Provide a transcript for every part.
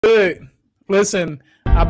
Good. Listen, I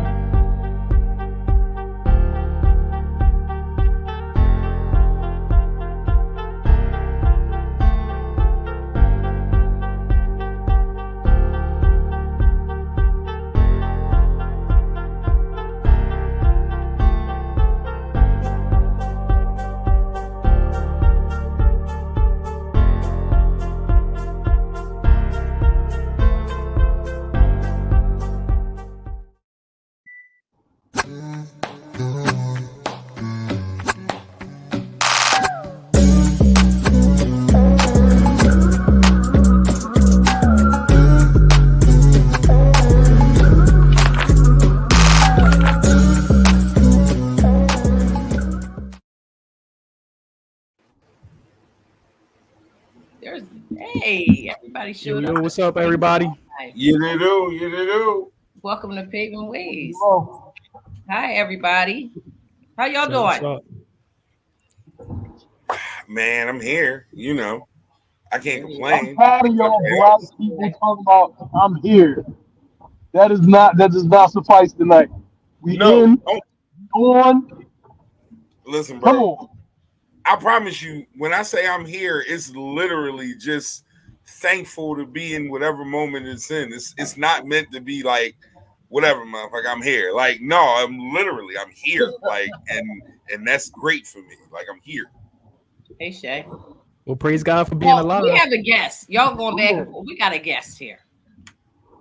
There's everybody showed up. what's up, everybody? You they do. Welcome to Paving Ways. Oh, Hi, everybody. How y'all What's doing? up? man, I'm here. You know, I can't I'm complain. tired of y'all black people talking about I'm here. That does not suffice tonight. We No, in on. listen, Come bro. on. I promise you, when I say I'm here, it's literally just thankful to be in whatever moment it's in. It's not meant to be like whatever, motherfucker. I'm here. Like, no, I'm here. Like, and that's great for me. Like, I'm here. Hey, Shay. Well, praise God for being alive. We have a guest. Y'all going back and forth. We got a guest here.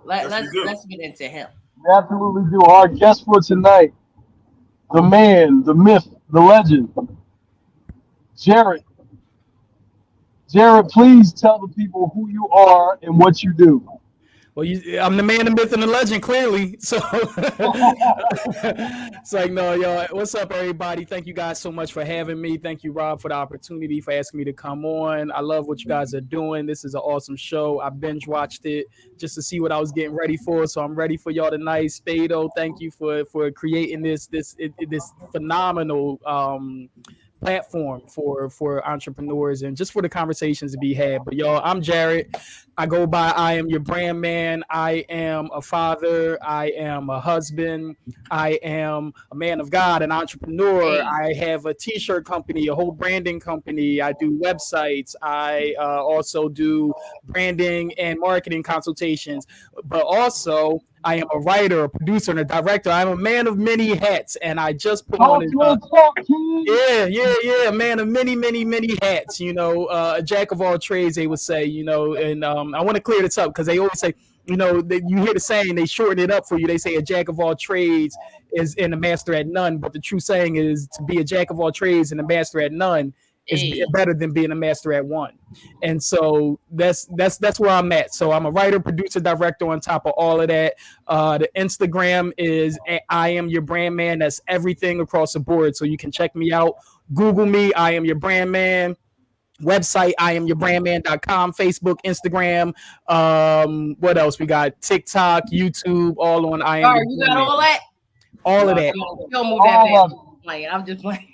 Yes, we do. Let's get into him. We absolutely do. Our guest for tonight, the man, the myth, the legend, Jaret. Jaret, please tell the people who you are and what you do. Well, I'm the man, the myth, and the legend, clearly. So it's like, no, yo, what's up, everybody? Thank you guys so much for having me. Thank you, Rob, for the opportunity, for asking me to come on. I love what you guys are doing. This is an awesome show. I binge watched it just to see what I was getting ready for. So I'm ready for y'all tonight. Spade, thank you for creating this phenomenal platform for entrepreneurs and just for the conversations to be had. But y'all, I'm Jaret. I go by I am your brand man. I am a father. I am a husband. I am a man of God, an entrepreneur. I have a t-shirt company, a whole branding company. I do websites. I also do branding and marketing consultations. But also, I am a writer, a producer, and a director. I'm a man of many hats, and I just put on a man of many hats. You know, a jack of all trades, they would say. You know, and I want to clear this up because they always say, you know, you hear the saying, they shorten it up for you. They say a jack of all trades is and a master at none, but the true saying is to be a jack of all trades and a master at none is better than being a master at one. And so that's where I'm at. So I'm a writer, producer, director on top of all of that. The Instagram is I am your brand man. That's everything across the board. So you can check me out. Google me. I am your brand man. Website, IamYourBrandman.com, Facebook, Instagram. What else? We got TikTok, YouTube, all on I Am Your You Brand got Man. all that? All of that. Don't move that back. I'm just playing.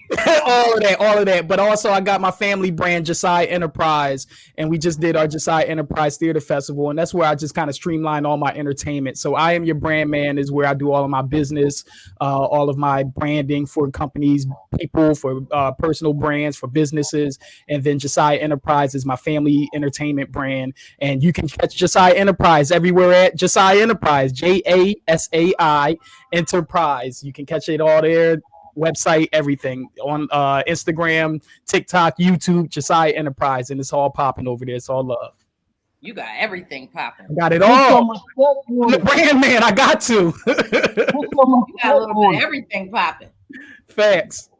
all of that. But also, I got my family brand, Josiah Enterprise, and we just did our Josiah Enterprise Theater Festival, and that's where I just kind of streamline all my entertainment. So, I Am Your Brand Man is where I do all of my business, all of my branding for companies, people, for personal brands, for businesses, and then Josiah Enterprise is my family entertainment brand, and you can catch Josiah Enterprise everywhere at Josiah Enterprise, JASAI Enterprise. You can catch it all there. Website, everything on Instagram, TikTok, YouTube, Josiah Enterprise, and it's all popping over there. It's all love. You got everything popping. I got it all. I'm the brand man. I got to. You got a little bit of everything popping. Facts.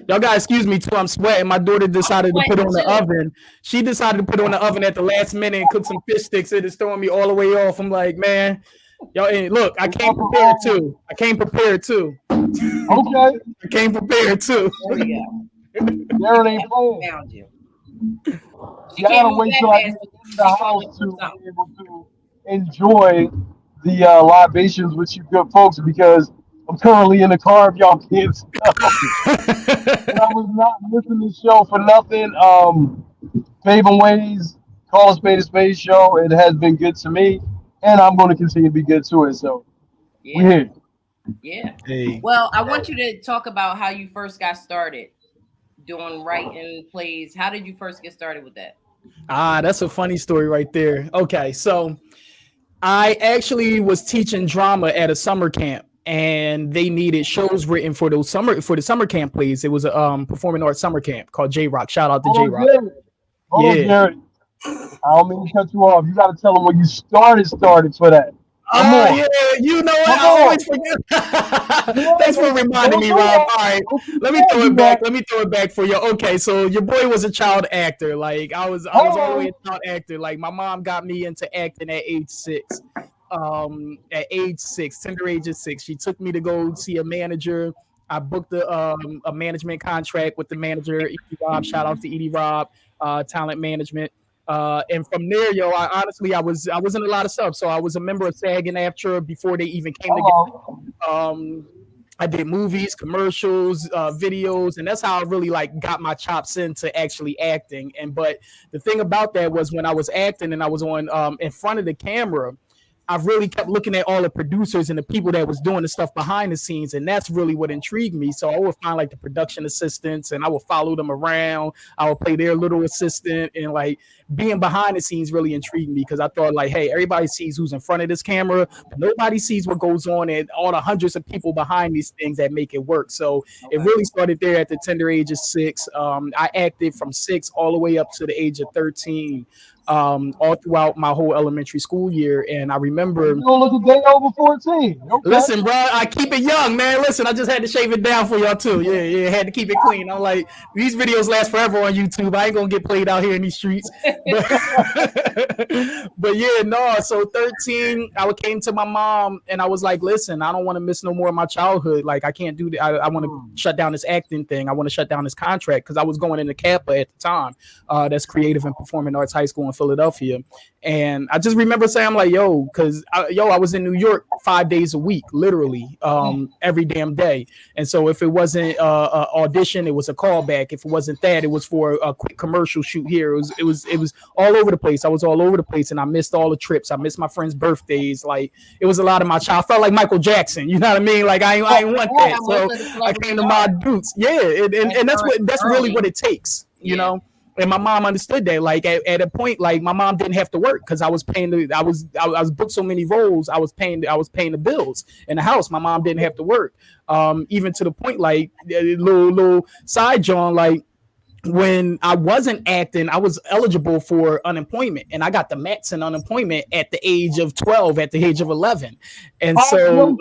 Y'all gotta excuse me too. I'm sweating. My daughter decided to put on the oven. She decided to put on the oven at the last minute and cook some fish sticks. It is throwing me all the way off. I'm like, man. Yo, hey, look, I came prepared too. Okay. I came prepared too. There we go. Jaret ain't playing. Found you. You gotta wait till I get in the house to be able to enjoy the libations with you good folks because I'm currently in the car if y'all can't tell. And I was not missing this show for nothing. Paving Ways, Call a Spade show. It has been good to me. and I'm going to continue to be good to it. So we're here. Yeah. Hey. Well, I want you to talk about how you first got started doing writing plays. How did you first get started with that? That's a funny story right there. Okay, so I actually was teaching drama at a summer camp, and they needed shows written for the summer camp plays. It was a performing arts summer camp called J Rock. Shout out to J Rock. Hold on, Jared. I don't mean to cut you off. You got to tell them when you started for that. Oh, yeah, you know what? I always forget. Thanks for reminding me, Rob. All right, let me throw it back. Let me throw it back for you. Okay, so your boy was a child actor. Like I was all the way a child actor. Like my mom got me into acting at age 6. At age 6, tender age of 6, she took me to go see a manager. I booked a management contract with the manager, Edie Rob. Shout out to Edie Rob, talent management. And from there, I was in a lot of stuff. So I was a member of SAG and AFTRA before they even came together. I did movies, commercials, videos, and that's how I really like got my chops into actually acting. But the thing about that was when I was acting and I was on in front of the camera, I really kept looking at all the producers and the people that was doing the stuff behind the scenes, and that's really what intrigued me. So I would find like the production assistants, and I would follow them around. I would play their little assistant, and like being behind the scenes really intrigued me because I thought like, hey, everybody sees who's in front of this camera, but nobody sees what goes on and all the hundreds of people behind these things that make it work. So it really started there at the tender age of 6. I acted from 6 all the way up to the age of 13. All throughout my whole elementary school year, and I remember. You don't look a day over 14. Okay. Listen, bro, I keep it young, man. Listen, I just had to shave it down for y'all too. Yeah, had to keep it clean. I'm like, these videos last forever on YouTube. I ain't gonna get played out here in these streets. But yeah, no. So 13, I came to my mom and I was like, listen, I don't want to miss no more of my childhood. Like, I can't do that. I want to shut down this acting thing. I want to shut down this contract because I was going into Kappa at the time. That's Creative and Performing Arts High School in Philadelphia. And I just remember saying, I'm like, yo, because I was in New York 5 days a week, literally, every damn day. And so if it wasn't an audition, it was a callback. If it wasn't that, it was for a quick commercial shoot here. It was all over the place. I was all over the place, and I missed all the trips. I missed my friends' birthdays. Like, it was a lot of my child. I felt like Michael Jackson. You know what I mean? Like, I ain't want that. So I came to my roots. Yeah, and that's really what it takes. You know. And my mom understood that. Like at a point, like my mom didn't have to work because I was paying I was booked so many roles. I was paying the bills in the house. My mom didn't have to work. Even to the point, like little side John, like when I wasn't acting, I was eligible for unemployment, and I got the max in unemployment at the age of 12, at the age of 11, and so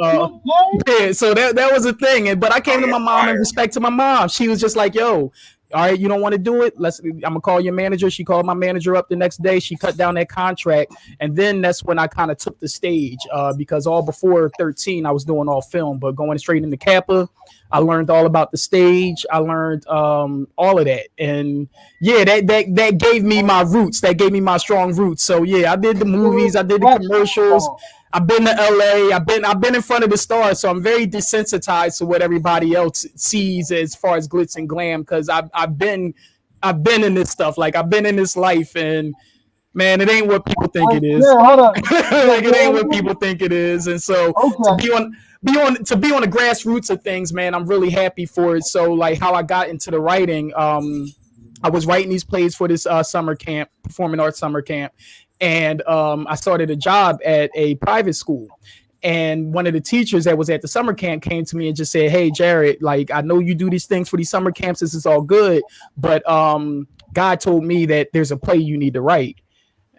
yeah, so that was a thing. But I came to my mom in respect to my mom. She was just like, yo. All right, you don't want to do it? I'm gonna call your manager. She called my manager up the next day. She cut down that contract, and then that's when I kind of took the stage because all before 13, I was doing all film, but going straight into Kappa, I learned all about the stage. I learned all of that, and yeah, that gave me my roots. That gave me my strong roots. So yeah, I did the movies, I did the commercials. I've been to LA. I've been in front of the stars, so I'm very desensitized to what everybody else sees as far as glitz and glam because I've been in this stuff. Like I've been in this life, and man, it ain't what people think it is. Like it ain't what people think it is, and so to be on the grassroots of things, man, I'm really happy for it. So like how I got into the writing, I was writing these plays for this summer camp, performing arts summer camp. And I started a job at a private school. And one of the teachers that was at the summer camp came to me and just said, hey, Jaret, like, I know you do these things for these summer camps. This is all good. But God told me that there's a play you need to write.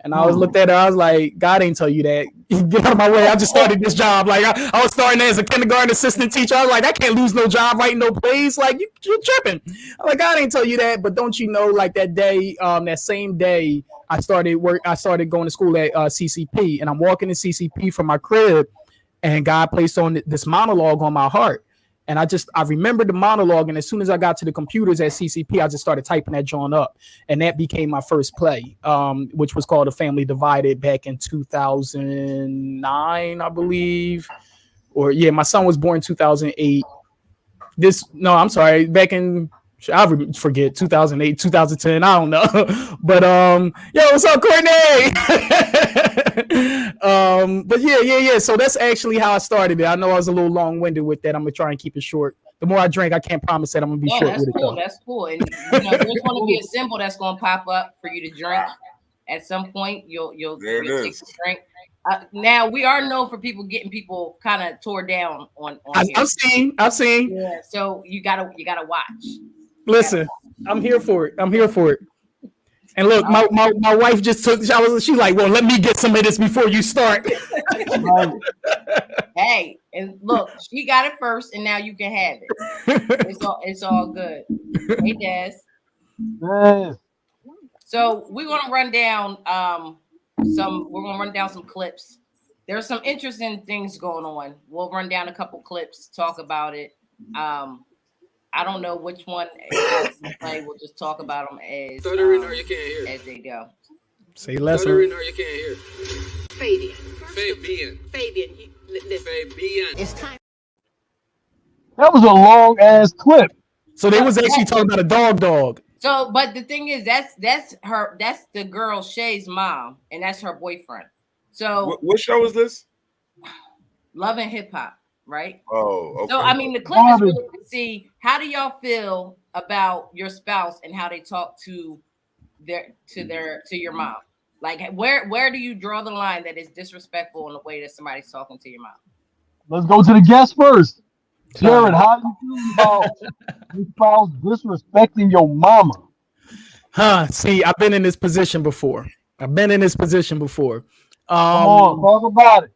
And I was looked at her. I was like, God ain't tell you that. Get out of my way. I just started this job. Like I was starting as a kindergarten assistant teacher. I was like, I can't lose no job writing no plays. Like you're tripping. I'm like, God ain't tell you that. But don't you know, like that day, that same day, I started going to school at CCP, and I'm walking to CCP from my crib, and God placed on this monologue on my heart. And I remembered the monologue, and as soon as I got to the computers at CCP, I just started typing that joint up, and that became my first play, which was called A Family Divided back in 2009, I believe. Or yeah, my son was born in 2008. Back in I forget 2008, 2010. I don't know, but yo, what's up, Courtney? But yeah. So that's actually how I started it. I know I was a little long winded with that. I'm gonna try and keep it short. The more I drink, I can't promise that I'm gonna be short with it. Though. That's cool. And there's gonna be a symbol that's gonna pop up for you to drink at some point. You'll take a drink. Now we are known for getting people kind of tore down on I've seen. Yeah, so you gotta watch. Listen, I'm here for it. And look, my wife just took. She like, well, let me get some of this before you start. Hey, and look, she got it first, and now you can have it. It's all good. Hey, Des. Yes. So we're gonna run down some clips. There's some interesting things going on. We'll run down a couple clips, talk about it. I don't know which one we'll play. We'll just talk about them as stuttering or you can't hear as they go. Say less. Stuttering or you can't hear. Fabian. Fabian. Listen. Fabian. It's time. That was a long ass clip. So they was actually talking about a dog. So, but the thing is, that's the girl Shay's mom, and that's her boyfriend. So, what show is this? Love and Hip Hop, right? Oh, okay. So, I mean, the clip is really to see how do y'all feel about your spouse and how they talk to your mom. Like, where do you draw the line that is disrespectful in the way that somebody's talking to your mom? Let's go to the guest first. Jared, how do you feel about your spouse disrespecting your mama? See, I've been in this position before. Come on, talk about it.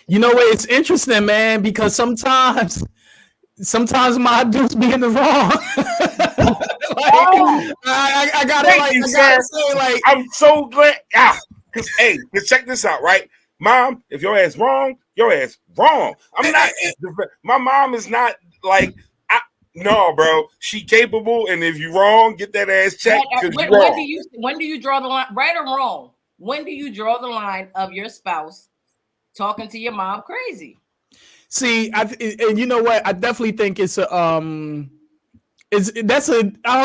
You know what? It's interesting, man, because sometimes my dudes be in the wrong. I gotta say, I'm so glad. Because check this out, right? Mom, if your ass wrong, your ass wrong. I'm not. My mom is not like. No, bro. She capable, and if you wrong, get that ass checked. When do you draw the line, right or wrong? When do you draw the line of your spouse talking to your mom crazy? See, and you know what? I definitely think it's a I don't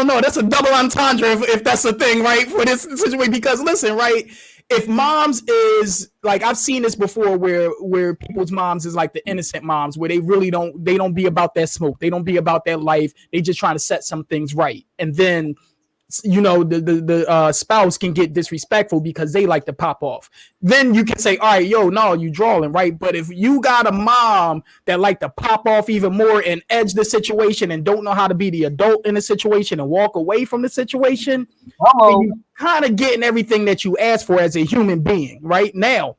know. That's a double entendre if that's a thing, right? For this situation, because listen, right. If moms is like, I've seen this before where people's moms is like the innocent moms where they really don't be about that smoke. They don't be about that life. They just trying to set some things right. And then, you know, the spouse can get disrespectful because they like to pop off. Then you can say, all right, yo, no, you drawing, right? But if you got a mom that like to pop off even more and edge the situation and don't know how to be the adult in the situation and walk away from the situation, then you kind of getting everything that you asked for as a human being, right? Now,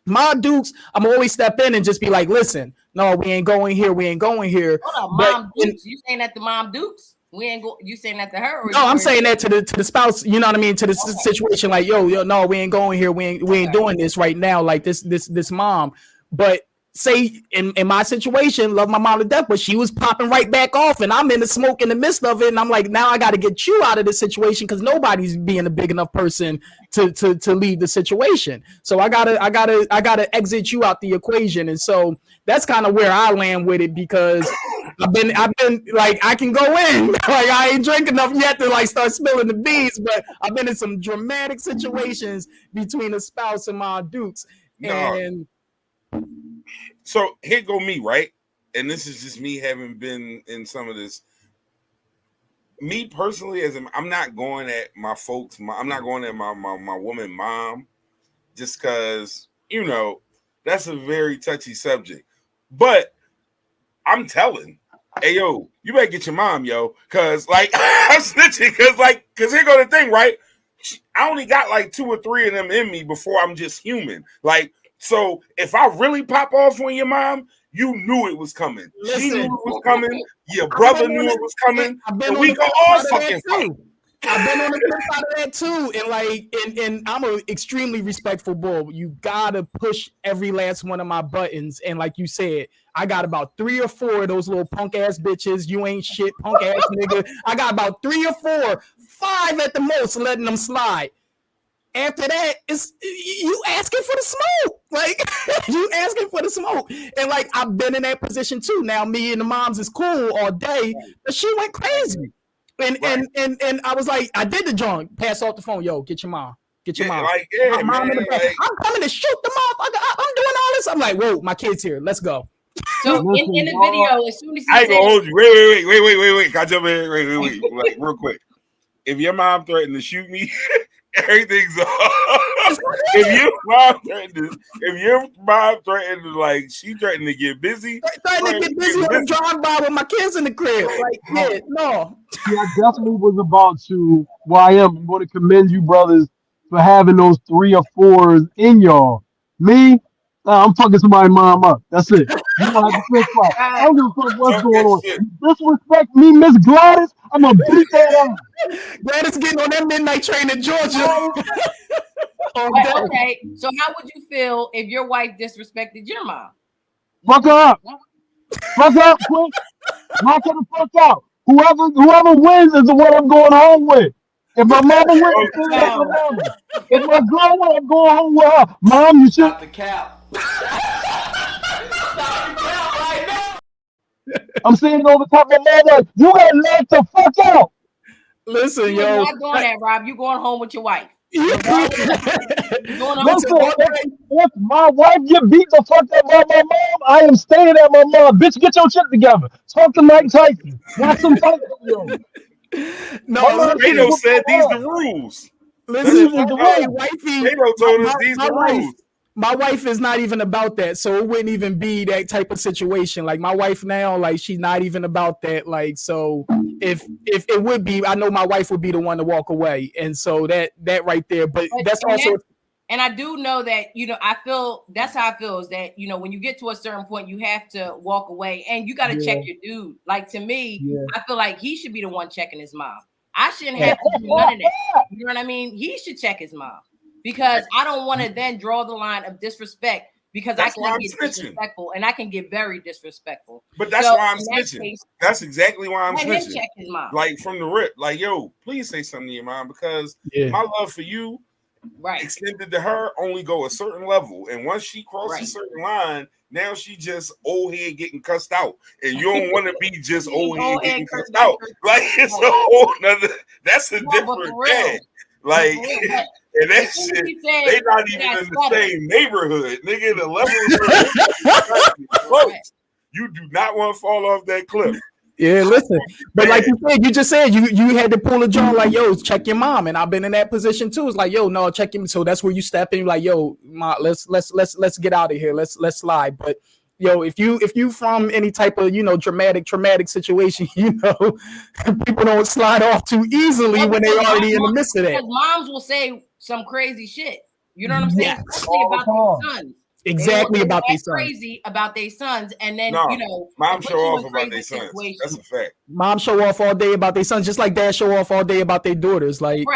my dukes, I'm always step in and just be like, listen, no, we ain't going here. Hold on, mom dukes. You saying that to mom dukes? You saying that to her? Or no, I'm saying that to the spouse. You know what I mean? To the situation, like, yo, no, we ain't going here. We ain't doing this right now. Like this mom. But say in my situation, love my mom to death, but she was popping right back off, and I'm in the smoke in the midst of it, and I'm like, now I got to get you out of this situation because nobody's being a big enough person to leave the situation. So I gotta exit you out the equation, and so that's kind of where I land with it because I've been like, I can go in, like I ain't drink enough yet to like start spilling the beans, but I've been in some dramatic situations between a spouse and my dukes, and. So here go me, right? And this is just me having been in some of this. Me personally, I'm not going at my folks. I'm not going at my woman mom, just because, you know, that's a very touchy subject. But I'm telling, hey yo, you better get your mom, yo, because like I'm snitching, because here go the thing, right? I only got like 2 or 3 of them in me before I'm just human, like. So if I really pop off on your mom, you knew it was coming. Listen, she knew it was coming. Your brother knew it was coming. And we go all fucking fight. I've been on the flip side of that too, and I'm an extremely respectful bull. You gotta push every last one of my buttons, and like you said, I got about 3 or 4 of those little punk ass bitches. You ain't shit, punk ass nigga. I got about 3 or 4, 5 at the most, letting them slide. After that, it's you asking for the smoke. Like, you asking for the smoke. And like, I've been in that position too. Now, me and the moms is cool all day, but she went crazy. And I was like, I did the joint. Pass off the phone. Yo, get your mom. Get your mom. Like, my mom in the back. I'm coming to shoot the motherfucker. I'm doing all this. I'm like, whoa, my kid's here. Let's go. So in the video, as soon as he I ain't gonna hold you. Wait. Can I jump in? Wait. Like, real quick. If your mom threatened to shoot me, everything's off. If your mom threatened to, like, she threatened to get busy. Threatened to get busy on the drive-by with my kids in the crib. Like, yeah, no. See, I definitely was about to. Well, I'm going to commend you, brothers, for having those 3 or 4s in y'all. Me, I'm fucking somebody's mom up. That's it. You don't have to fist fight. I don't give a fuck what's going on. You disrespect me, Miss Gladys, I'm gonna beat that up. Gladys getting on that midnight train in Georgia. Okay, so how would you feel if your wife disrespected your mom? Fuck her up. Fuck her up, quick. Knock her the fuck out. Whoever wins is the one I'm going home with. If my mama wins, then that's my mama. If my girl wins, I'm going home with her. Mom, you should. Stop the cap. I'm saying over top of my mother, you gotta knock the fuck out. Listen, You're yo. not doing that, Rob. You going home with your wife. Listen, if my wife get beat the fuck up by my mom, I am staying at my mom. Bitch, get your shit together. Talk to Mike Tyson. Watch some Tyson videos. No, Kato said these the rules. Listen, wifey. Kato told us these the rules. My wife is not even about that, so it wouldn't even be that type of situation. Like my wife now, like she's not even about that. Like so, if it would be, I know my wife would be the one to walk away, and so that right there. But that's also. And I do know that, I feel that's how I feel is that, when you get to a certain point, you have to walk away and you got to check your dude. Like to me, I feel like he should be the one checking his mom. I shouldn't have to do none of that. You know what I mean? He should check his mom because I don't want to then draw the line of disrespect because that's I can get disrespectful and I can get very disrespectful. But that's why I'm snitching. That's exactly why I'm snitching. Check his mom. Like from the rip, like, yo, please say something to your mom because my love for you extended to her only go a certain level, and once she crosses a certain line, now she just old head getting cussed out, and you don't want to be just old head getting cussed out. Like it's a whole nother. That's a different thing. Like and that shit, they not even in the same neighborhood, nigga. The level close. You do not want to fall off that cliff. Yeah, listen, but like you just said you had to pull a jaw like, yo, check your mom, and I've been in that position too. It's like, yo, no, check him. So that's where you step in, like, yo, ma, let's get out of here, let's slide. But yo, if you from any type of traumatic situation, people don't slide off too easily when they already in the midst of that. Because moms will say some crazy shit. You know what I'm saying? Especially about their sons. Exactly about their sons. Crazy about their sons, and then mom show off about their sons. That's a fact. Mom show off all day about their sons, just like dad show off all day about their daughters. Like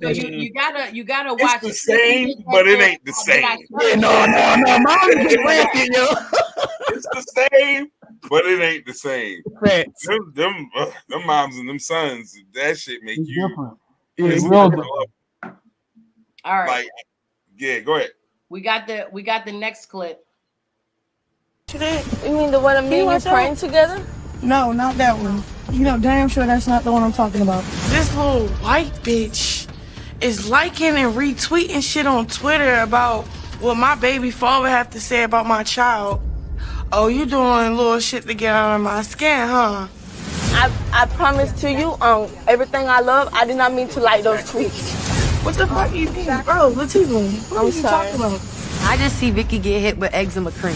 so you gotta watch. It's the same, but it ain't the same. Yeah, no, mom is rampant, yo. It's the same, but it ain't the same. Facts. Them moms and them sons, that shit make you different. It's real different. All right. Like, yeah, go ahead. We got the next clip. You mean the one of me and you praying together? No, not that one. You know damn sure that's not the one I'm talking about. This little white bitch is liking and retweeting shit on Twitter about what my baby father have to say about my child. Oh, you doing little shit to get out of my skin, huh? I promise to you, everything I love, I did not mean to like those tweets. What the fuck you mean? Bro, what's he doing? What I'm sorry. I just see Vicky get hit with eczema cream.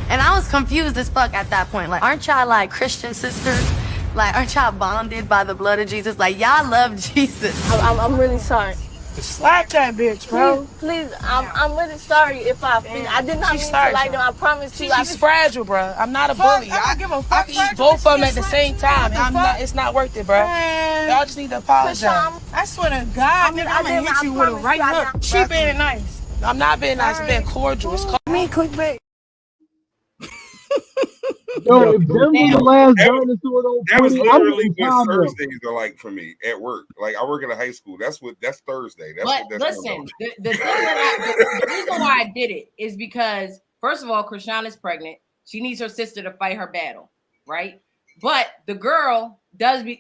And I was confused as fuck at that point. Like, aren't y'all like Christian sisters? Like, aren't y'all bonded by the blood of Jesus? Like, y'all love Jesus. I'm really sorry. Slap that bitch, bro. Please, I'm really sorry if I did not mean to like them. I promise you. She's fragile, bro. I'm not a bully. I can eat both of them at the same time. It's not worth it, bro. Y'all just need to apologize. I swear to God, nigga, I'm gonna hit you with a right hook. She being nice. I'm not being nice. I'm being cordial. It's called me clickbait. Yo, if them was the last dinosaur, that was literally what Thursdays are like for me at work. Like I work at a high school. That's Thursday. That's listen, the reason why I did it is because first of all, Krishan is pregnant. She needs her sister to fight her battle, right? But the girl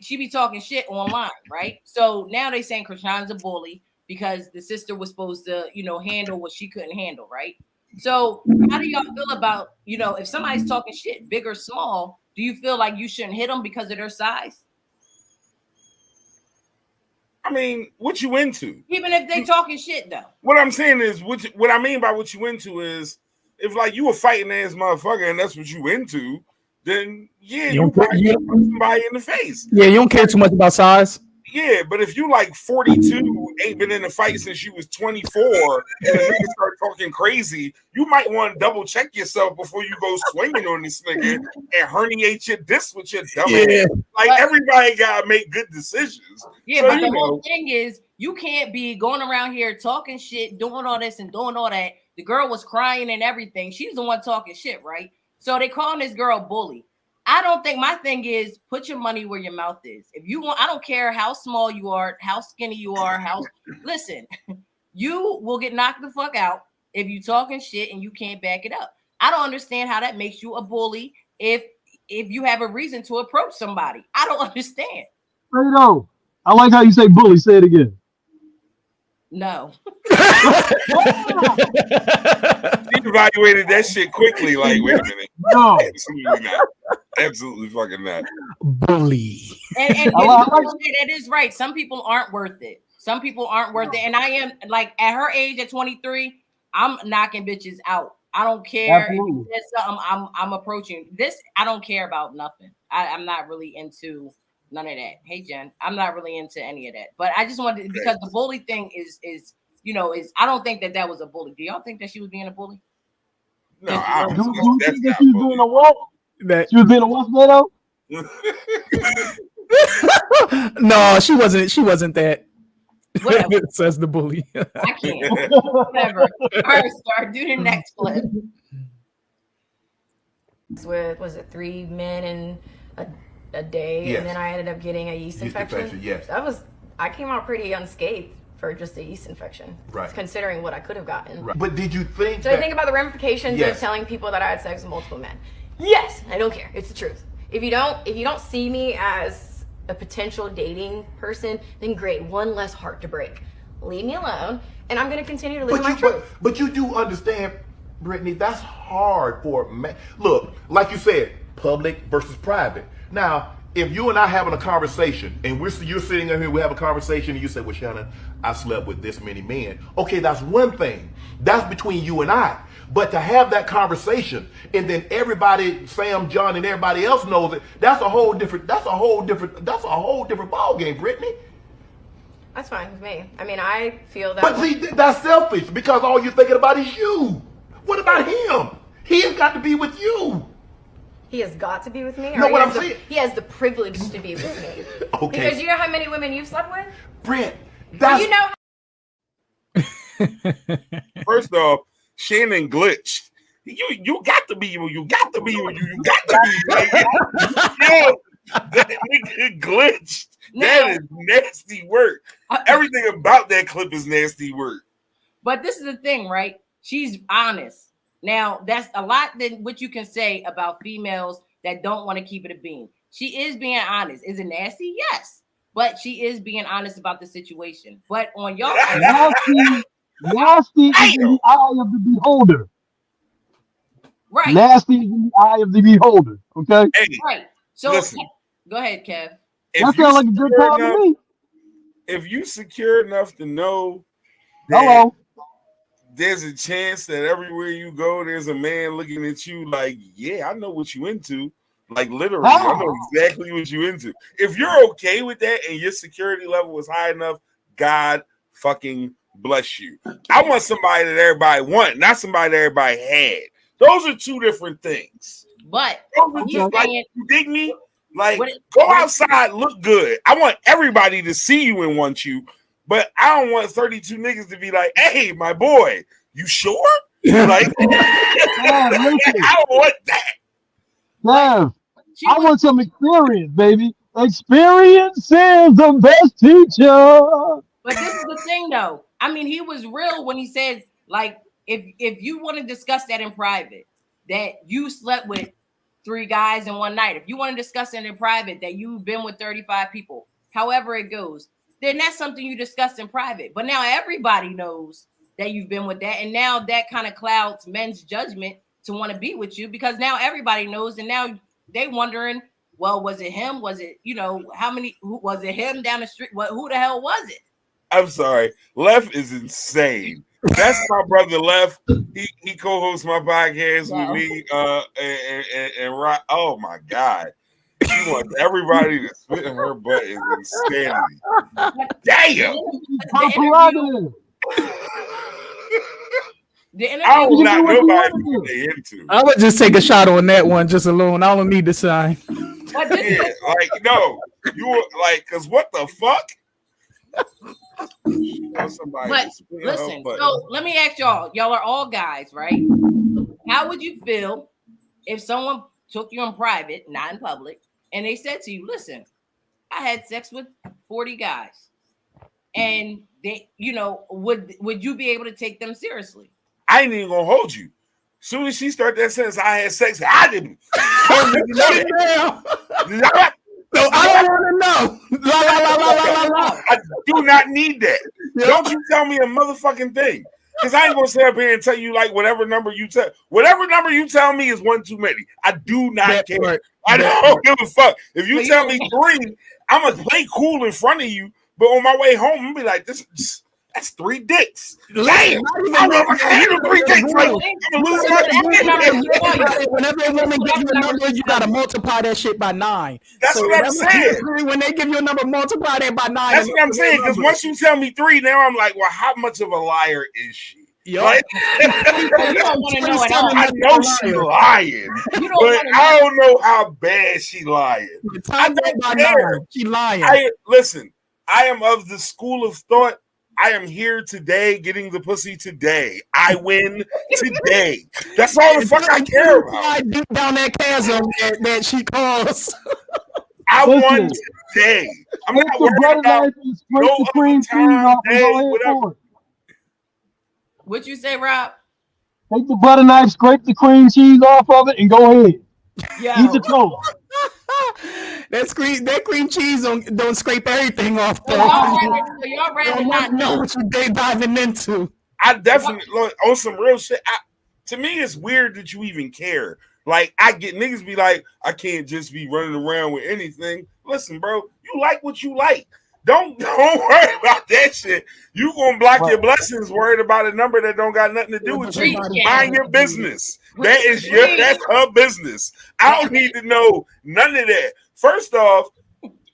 she be talking shit online, right? So now they saying Krishan's a bully because the sister was supposed to, handle what she couldn't handle, right? So how do y'all feel about, if somebody's talking shit, big or small, do you feel like you shouldn't hit them because of their size? I mean, what you into? Even if they talking shit, though. What I'm saying is, what I mean by what you into is, if like you a fighting ass motherfucker and that's what you into, then yeah, you probably punch somebody in the face. Yeah, you don't care too much about size. Yeah, but if you like 42, ain't been in a fight since you was 24, and the nigga start talking crazy, you might want to double check yourself before you go swinging on this nigga and herniate your disc with your dumb ass. Like everybody gotta make good decisions. Yeah, so, but the whole thing is you can't be going around here talking shit, doing all this and doing all that. The girl was crying and everything. She's the one talking shit, right? So they calling this girl bully. I don't think my thing is put your money where your mouth is. If you want, I don't care how small you are, how skinny you are, listen, you will get knocked the fuck out if you talking shit and you can't back it up. I don't understand how that makes you a bully if you have a reason to approach somebody. I don't understand. Fredo, I like how you say bully. Say it again. No. She evaluated that shit quickly. Like, wait a minute. No. Absolutely not. Absolutely fucking not. Bully. And that is right. Some people aren't worth it. Some people aren't worth it. And I am, like, at her age at 23, I'm knocking bitches out. I don't care. Absolutely. If there's something I'm approaching. This, I don't care about nothing. I'm not really into none of that. Hey, Jen, I'm not really into any of that. But I just wanted, because the bully thing is I don't think that was a bully. Do y'all think that she was being a bully? No, I don't think that she was being a what? She was being a what, Fredo? No, she wasn't. She wasn't that. Whatever. Says the bully. I can't. Whatever. All right, Star, do the next clip. With, was it 3 men in a day? Yes. And then I ended up getting a yeast infection. Yes. I came out pretty unscathed for just a yeast infection. Right. Considering what I could have gotten. Right. But did you think I think about the ramifications of telling people that I had sex with multiple men? Yes. I don't care. It's the truth. If you don't see me as a potential dating person, then great. One less heart to break. Leave me alone, and I'm going to continue to live my truth. But you do understand, Brittany, that's hard for man. Look, like you said, public versus private. Now, if you and I having a conversation, and you're sitting in here, we have a conversation, and you say, well, Shannon, I slept with this many men. Okay, that's one thing. That's between you and I. But to have that conversation, and then everybody, Sam, John, and everybody else knows it, that's a whole different ball game, Brittany. That's fine with me. I mean, I feel that. But see, that's selfish, because all you're thinking about is you. What about him? He has got to be with you. He has got to be with me? No, what I'm saying. He has the privilege to be with me. Okay. Because you know how many women you've slept with? Britt, you know. First off, Shannon glitched. You got to be you. You got to be you. You got to be. Yo, that nigga glitched. That is nasty work. Everything about that clip is nasty work. But this is the thing, right? She's honest. Now, that's a lot than what you can say about females that don't want to keep it a bean. She is being honest. Is it nasty? Yes. But she is being honest about the situation. But on y'all, nasty is in the eye of the beholder. Right. Nasty is in the eye of the beholder. Okay. Hey, right. So listen, go ahead, Kev. That sounds like a good time to me. If you secure enough to know that there's a chance that everywhere you go, there's a man looking at you like, yeah, I know what you into. Like literally, I know exactly what you into. If you're okay with that and your security level is high enough, God fucking bless you. I want somebody that everybody want, not somebody that everybody had. Those are two different things. But you dig me? Like, go outside, look good. I want everybody to see you and want you, but I don't want 32 niggas to be like, hey, my boy, you sure? Like, I don't want that. Lev, I want some experience, baby. Experience is the best teacher. But this is the thing, though. I mean, he was real when he said, like, if you want to discuss that in private, that you slept with 3 guys in one night. If you want to discuss it in private that you've been with 35 people, however it goes, then that's something you discuss in private. But now everybody knows that you've been with that. And now that kind of clouds men's judgment to want to be with you, because now everybody knows. And now they wondering, well, was it him? Was it, was it him down the street? Who the hell was it? I'm sorry. Left is insane. That's my brother Left. He co-hosts my podcast with me and Rock. Oh my God. She wants everybody to spit in her butt is insanity. Damn. I don't know nobody they into. I would just take a shot on that one just alone. I don't need the sign. Yeah, like no, you were like, cause what the fuck? But listen, so let me ask y'all. Y'all are all guys, right? How would you feel if someone took you in private, not in public, and they said to you, "Listen, I had sex with 40 guys," and they, would you be able to take them seriously? I ain't even gonna hold you. As soon as she started that sentence, I had sex. I didn't. So I don't want to know. I do not need that. Don't you tell me a motherfucking thing. Because I ain't gonna sit up here and tell you like whatever number you tell me is one too many. I do not care. I don't give a fuck. If you tell me 3, I'm gonna play cool in front of you, but on my way home, I'm gonna be like, that's 3 dicks. Damn! I'm gonna hit 3 dicks. Like, I'm gonna lose my shit. Whenever a woman gives you a number, you gotta multiply that shit by 9. That's what I'm saying. When they give you a number, multiply that by 9. That's what I'm saying. Because once you tell me 3, now I'm like, well, how much of a liar is she? Like, you don't want to know at all. I know she's lying, but I don't know how bad she lying. I don't care. She lying. Listen, I am of the school of thought. I am here today getting the pussy today. I win today. That's all the fuck I care about. I deep down that chasm that she calls. I won today. I'm not worried about no other time, day, whatever. What you say, Rob? Take the butter knife, scrape the cream cheese off of it, and go ahead. Eat the toast. That cream cheese don't scrape everything off. So y'all rather not know what they diving into. I definitely look on some real shit. To me, it's weird that you even care. Like, I get niggas be like, I can't just be running around with anything. Listen, bro, you like what you like. Don't worry about that shit. You gonna block your blessings worried about a number that don't got nothing to do with you. Mind your business. That's her business. I don't need to know none of that. First off,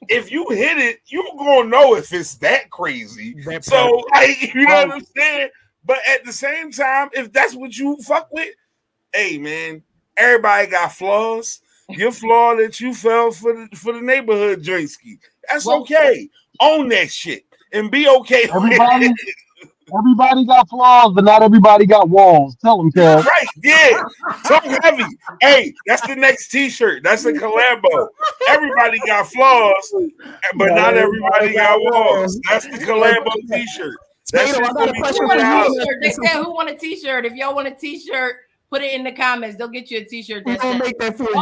if you hit it, you gonna know if it's that crazy. So, like, you know what I'm saying? But at the same time, if that's what you fuck with, hey man, everybody got flaws. Your flaw that you fell for the neighborhood jointski. That's okay. Own that shit and be okay with it. Everybody got flaws, but not everybody got walls. Tell them, Kev. Right, yeah. So heavy. Hey, that's the next t-shirt. That's a collabo. Everybody got flaws, but not everybody got walls. That's the collabo t-shirt. That's who want a t-shirt? If y'all want a t-shirt, put it in the comments. They'll get you a t-shirt. That's gonna make that for you.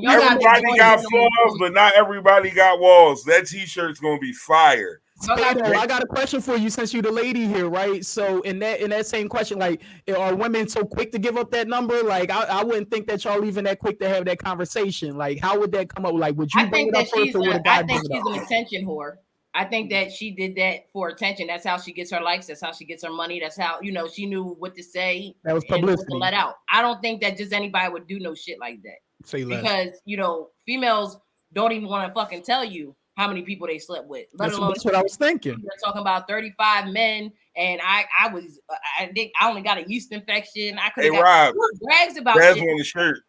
Everybody got flaws, but not everybody got walls. That t-shirt's gonna be fire. Spade, I got a question for you since you're the lady here, right? So in that same question, like, are women so quick to give up that number? Like, I wouldn't think that y'all even that quick to have that conversation. Like, how would that come up? Like, would you bring it up first or would a guy bring it up? I think she's an attention whore. I think that she did that for attention. That's how she gets her likes. That's how she gets her money. That's how, she knew what to say. That was publicity. To let out. I don't think that just anybody would do no shit like that. Say less. Because, females don't even want to fucking tell you how many people they slept with. Let alone that's what I was thinking. We're talking about 35 men, and I think I only got a yeast infection. I could have got brags about shit. On the shirt.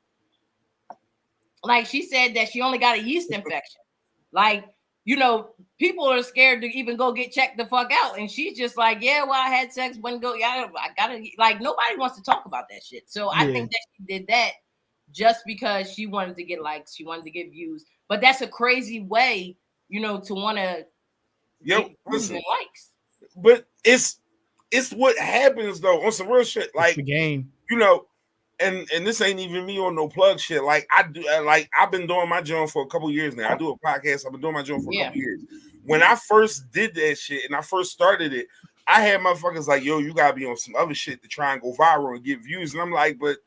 Like, she said that she only got a yeast infection. Like, people are scared to even go get checked the fuck out. And she's just like, yeah, well, I had sex, wouldn't go. Yeah, I gotta, like, nobody wants to talk about that shit. So I think that she did that just because she wanted to get likes, she wanted to get views. But that's a crazy way, to want to listen, likes. But it's what happens though on some real shit. Like, the game. and this ain't even me on no plug shit. Like I do, like I've been doing my job for a couple years now. I do a podcast. I've been doing my job for a couple years. When I first did that shit and I first started it, I had motherfuckers like, yo, you gotta be on some other shit to try and go viral and get views. And I'm like, but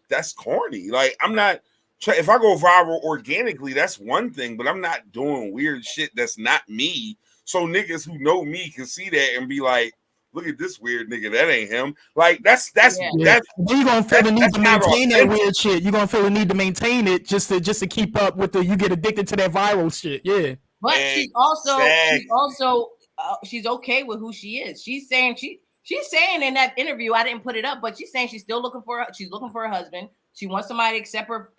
that's corny. Like, I'm not. If I go viral organically, that's one thing, but I'm not doing weird shit that's not me. So niggas who know me can see that and be like, look at this weird nigga. That ain't him. Like that's You're gonna feel the need to maintain that weird shit. You're gonna feel the need to maintain it just to keep up with the. You get addicted to that viral shit. Yeah. But she's okay with who she is. She's saying in that interview, I didn't put it up, but she's saying she's looking for a husband. She wants somebody to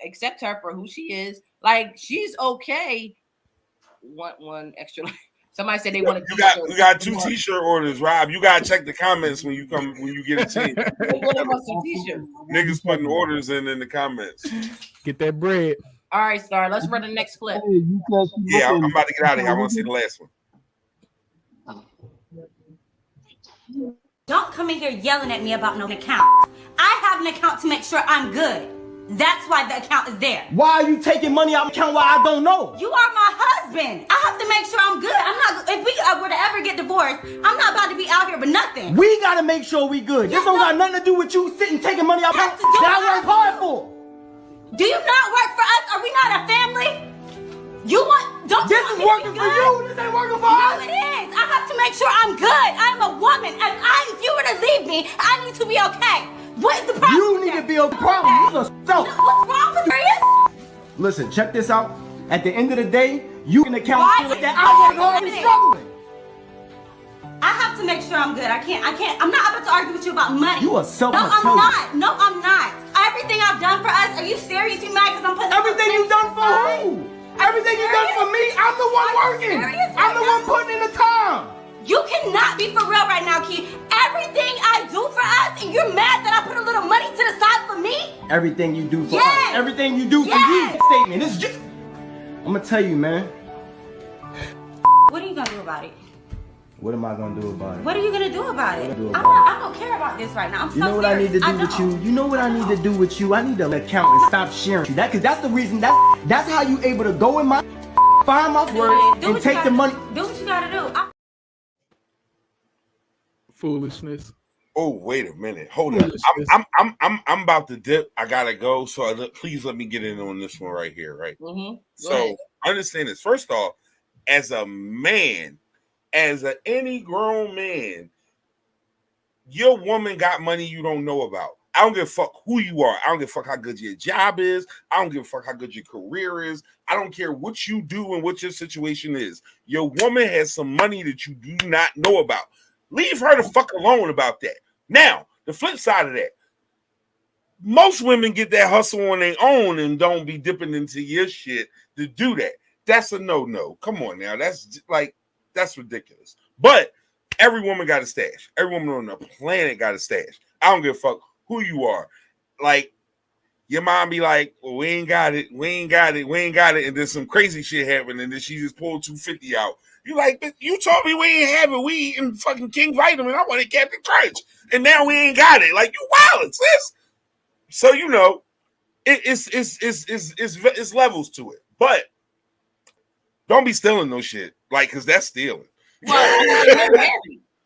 accept her for who she is. Like, she's okay. One extra. Somebody said they want to. You got 2 t-shirt orders, Rob. You gotta check the comments when you get a team. Niggas putting orders in the comments. Get that bread. All right, Star. Let's run the next clip. Yeah, I'm about to get out of here. I want to see the last one. Don't come in here yelling at me about no account. I have an account to make sure I'm good. That's why the account is there. Why are you taking money out of account while I don't know? You are my husband. I have to make sure I'm good. I'm not. If we were to ever get divorced, I'm not about to be out here with nothing. We gotta make sure we good. This don't got nothing to do with you sitting taking money out of account that I work hard for. Do you not work for us? Are we not a family? You want? Don't. This is working for you. This ain't working for us. No, it is. I have to make sure I'm good. I'm a woman. If you were to leave me, I need to be okay. What is the problem? You need to be a problem. You're a What's wrong with you? Listen, check this out. At the end of the day, you can account for that I work hard and struggling. I have to make sure I'm good. I can't. I'm not about to argue with you about money. You are self. No, I'm not. No, I'm not. Everything I've done for us. Are you serious? You mad because I'm putting everything you've done for who? Everything you've done for me. I'm the one working. I'm the one putting in the time. You cannot be for real right now, Key. Everything I do for us, and you're mad that I put a little money to the side for me? Everything you do for us. Everything you do for you. Statement. It's just. I'm gonna tell you, man. What are you gonna do about it? What am I gonna do about it? What are you gonna do about it? I don't care about this right now. I'm so You know what serious. I need to do with you? You know what I need to do with you? I need to account and stop sharing you. Because that's the reason. That's how you able to go in my find my words and take the money. Do what you gotta do. Foolishness. Oh, wait a minute. Hold on. I'm about to dip. I gotta go. So please let me get in on this one right here. Right. Mm-hmm. So understand this. First off, as a man, any grown man, your woman got money you don't know about. I don't give a fuck who you are. I don't give a fuck how good your job is. I don't give a fuck how good your career is. I don't care what you do and what your situation is. Your woman has some money that you do not know about. Leave her the fuck alone about that. Now, the flip side of that, most women get that hustle on their own and don't be dipping into your shit to do that. That's a no-no. Come on now. That's ridiculous. But every woman got a stash. Every woman on the planet got a stash. I don't give a fuck who you are. Like, your mom be like, well, we ain't got it. And then some crazy shit happened. And then she just pulled 250 out. You like, you told me we ain't have it. We eating fucking King Vitamin. I wanted Captain Crunch. And now we ain't got it. Like, you wild, sis. So, you know, it's levels to it. But don't be stealing no shit. Like, because that's stealing. Well,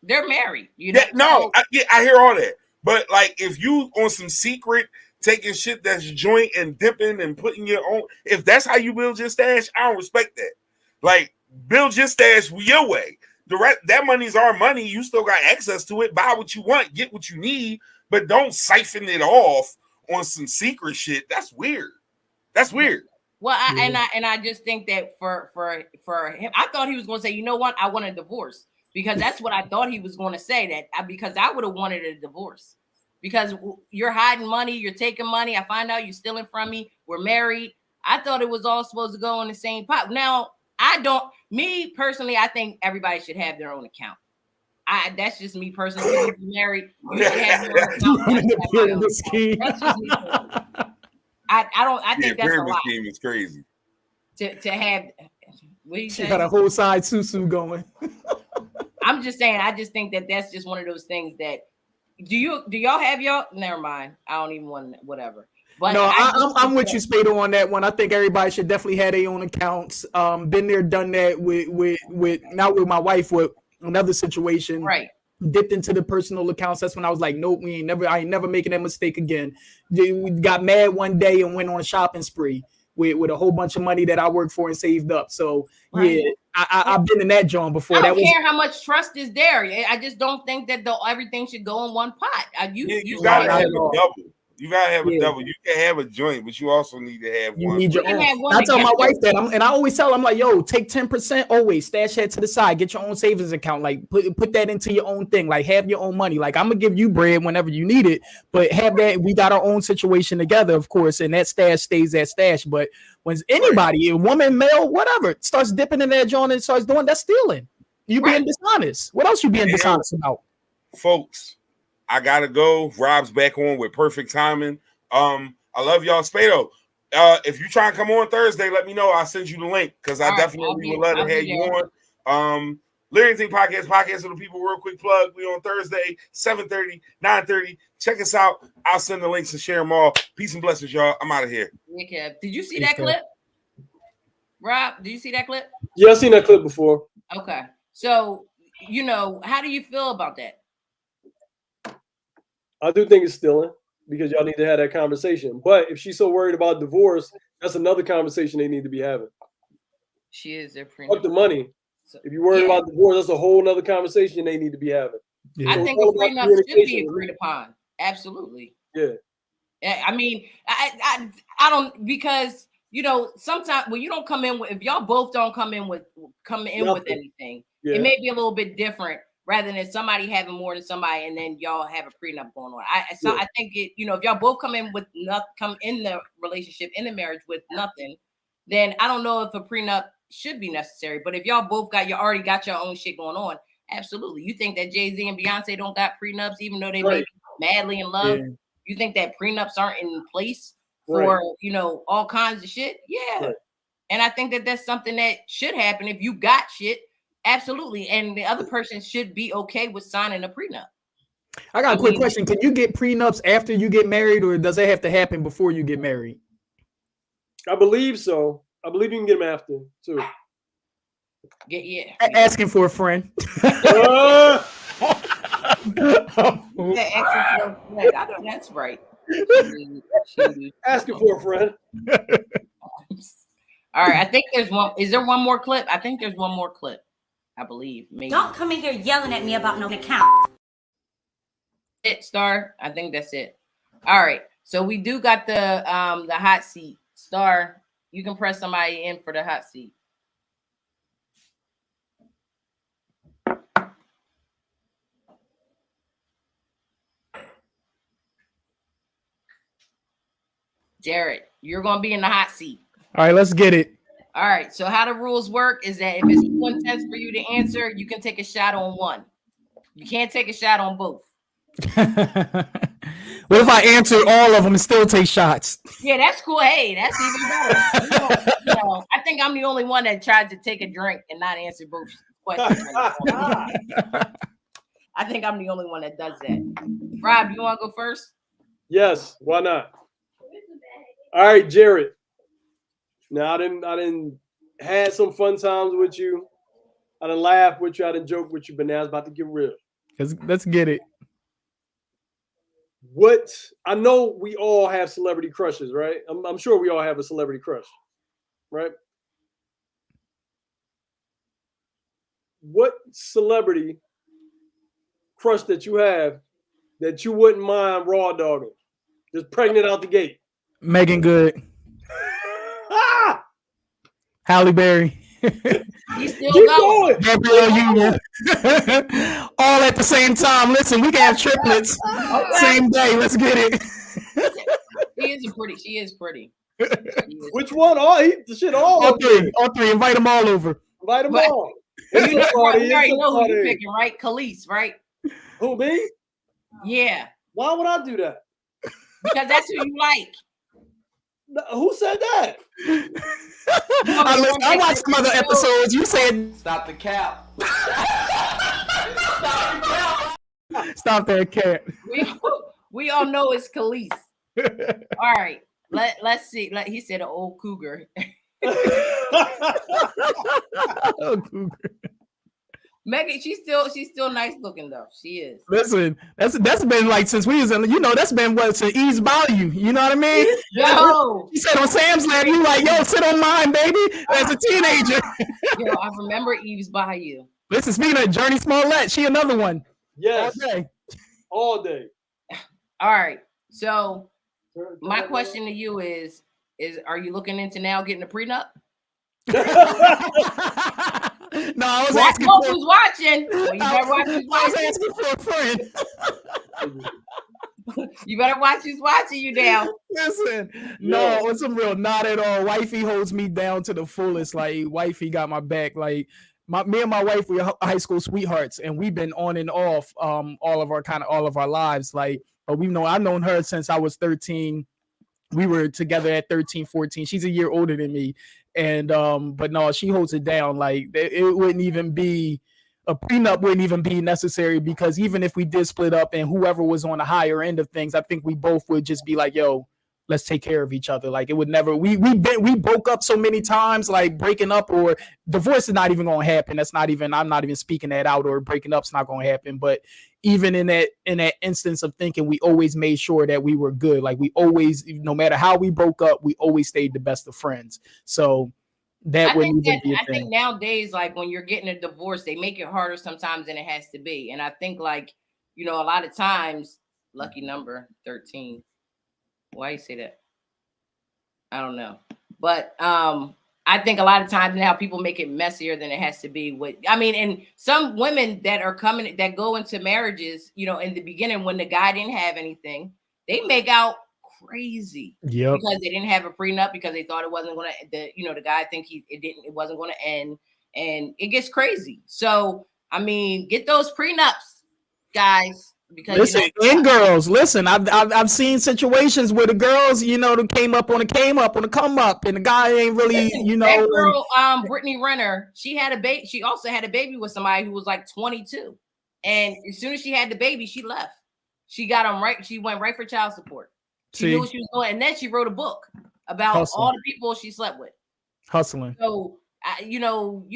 they're married. You know? I hear all that. But, like, if you on some secret taking shit that's joint and dipping and putting your own, if that's how you build your stash, I don't respect that. Like, build your stash your way. That money's our money. You still got access to it. Buy what you want, get what you need, but don't siphon it off on some secret shit. That's weird. That's weird. Well, I just think that for him, I thought he was going to say, you know what, I want a divorce, because that's what I thought he was going to say, because I would have wanted a divorce, because you're hiding money, you're taking money. I find out you're stealing from me. We're married. I thought it was all supposed to go in the same pot. Now, me personally, I think everybody should have their own account. That's just me personally. If you're married, you should have your own account. That's just me personally. I think that's a lot. Scheme is crazy. To have, what you She got a whole side susu going. I'm just saying, I just think that that's just one of those things that do y'all have y'all? Never mind. I don't even want whatever. But no, I'm with you, Spade, on that one. I think everybody should definitely have their own accounts. Been there, done that with not with my wife, with another situation. Right. Dipped into the personal accounts. That's when I was like, nope, I ain't never making that mistake again. We got mad one day and went on a shopping spree with a whole bunch of money that I worked for and saved up. So yeah, I've been in that joint before. I don't care how much trust is there. I just don't think that everything should go in one pot. You gotta have a double. You gotta have a double. You can have a joint, but you also need to have one. Need your own. I tell my wife that, and I always tell her, I'm like, yo, take 10%, always stash that to the side, get your own savings account, like put that into your own thing, like have your own money. Like I'm gonna give you bread whenever you need it, but have that. We got our own situation together, of course, and that stash stays that stash. But when anybody, a woman, male, whatever, starts dipping in that joint and starts doing, that's stealing. You being dishonest. What else you being dishonest about, folks? I gotta go. Rob's back on with perfect timing. I love y'all, Spado. If you try and come on Thursday, let me know. I'll send you the link because I definitely would love to have you on. Lyric podcast of the people. Real quick plug. We on Thursday, 7:30, 9:30. Check us out. I'll send the links and share them all. Peace and blessings, y'all. I'm out of here. Did you see that clip, Rob? Did you see that clip? Yeah, I've seen that clip before. Okay, so how do you feel about that? I do think it's stealing because y'all need to have that conversation. But if she's so worried about divorce, that's another conversation they need to be having. She is their prenup. Fuck the money. If you're worried about divorce, that's a whole other conversation they need to be having. Yeah. I think a prenup should be agreed upon. Absolutely. Yeah. I mean, I don't, because sometimes when you don't come in with, if y'all both don't come in with anything, it may be a little bit different. Rather than somebody having more than somebody, and then y'all have a prenup going on. I think it. If y'all both come in the relationship, in the marriage with nothing, then I don't know if a prenup should be necessary. But if y'all both already got your own shit going on, absolutely. You think that Jay-Z and Beyonce don't got prenups, even though they may be madly in love? Yeah. You think that prenups aren't in place for all kinds of shit? Yeah. Right. And I think that that's something that should happen if you got shit. Absolutely. And the other person should be okay with signing a prenup. I got a quick question. Can you get prenups after you get married, or does it have to happen before you get married? I believe so. I believe you can get them after, too. Asking for a friend. That's right. Asking for a friend. All right. I think there's one. Is there one more clip? I think there's one more clip. I believe. Maybe. Don't come in here yelling at me about no account. Star. I think that's it. All right. So we do got the hot seat. Star, you can press somebody in for the hot seat. Jaret, you're gonna be in the hot seat. All right, let's get it. All right, so how the rules work is that if it's 2 intents for you to answer, you can take a shot on one. You can't take a shot on both. What if I answer all of them and still take shots? Yeah, that's cool. Hey, that's even better. I think I'm the only one that tried to take a drink and not answer both questions. I think I'm the only one that does that. Rob, you want to go first? Yes, why not? All right, Jaret. Now I didn't had some fun times with you. I done laugh with you. I done joke with you, but now it's about to get real. Let's get it. What I know, we all have celebrity crushes, right? I'm sure we all have a celebrity crush, right? What celebrity crush that you have that you wouldn't mind raw dogging, just pregnant out the gate? Megan Good. Halle Berry. He's still going. Gabrielle Union. All at the same time. Listen, we can have triplets. Same day. Let's get it. She is pretty. Which one? All three. All three. Invite them all over. Invite them all. You already know who you're picking, right? Khalees, right? Who, me? Yeah. Why would I do that? Because that's who you like. Who said that? I watched some other episodes. You said stop the cap. Stop that cat. We all know it's Khalees. All right. Let's see. He said an old cougar. Megan, she's still nice looking though. She is. Listen, that's been like since we was in, that's been what, to Eve's Bayou. You know what I mean? Yo, she said on Sam's lap, you like, yo, sit on mine, baby. As a teenager. Yo, I remember Eve's Bayou. Listen, speaking of Journey Smollett, she another one. Yes. All day. All right. So my question to you is are you looking into now getting a prenup? No, I was asking for who's watching. Well, you better watch who's watching. I was asking for a friend. You better watch who's watching you down. Listen, no, it's some real, not at all. Wifey holds me down to the fullest. Like, wifey got my back. Like, me and my wife, we're high school sweethearts, and we've been on and off all of our lives. Like, but I've known her since I was 13. We were together at 13, 14. She's a year older than me. And but no, she holds it down. Like, it wouldn't even be a prenup wouldn't even be necessary, because even if we did split up and whoever was on the higher end of things, I think we both would just be like, yo, let's take care of each other. Like, it would never, we broke up so many times, like breaking up or divorce is not even going to happen. I'm not even speaking that out, or breaking up's not going to happen. But even in that instance of thinking, we always made sure that we were good. Like, we always, no matter how we broke up, we always stayed the best of friends. So that wouldn't even be a thing. I think nowadays, like, when you're getting a divorce, they make it harder sometimes than it has to be. And I think, like, a lot of times, lucky number 13. Why you say that? I don't know. But I think a lot of times now people make it messier than it has to be. And some women that go into marriages, in the beginning when the guy didn't have anything, they make out crazy. Yep. Because they didn't have a prenup, because they thought it wasn't going to, the guy think it wasn't going to end, and it gets crazy. So, get those prenups, guys. Because listen, and girls, listen, I've seen situations where the girls, they came up on a come up, and the guy ain't really, That girl, Brittany Renner, she had a baby. She also had a baby with somebody who was like 22, and as soon as she had the baby, she left. She got him right. She went right for child support. She knew what she was doing, and then she wrote a book about all the people she slept with. Hustling. So, you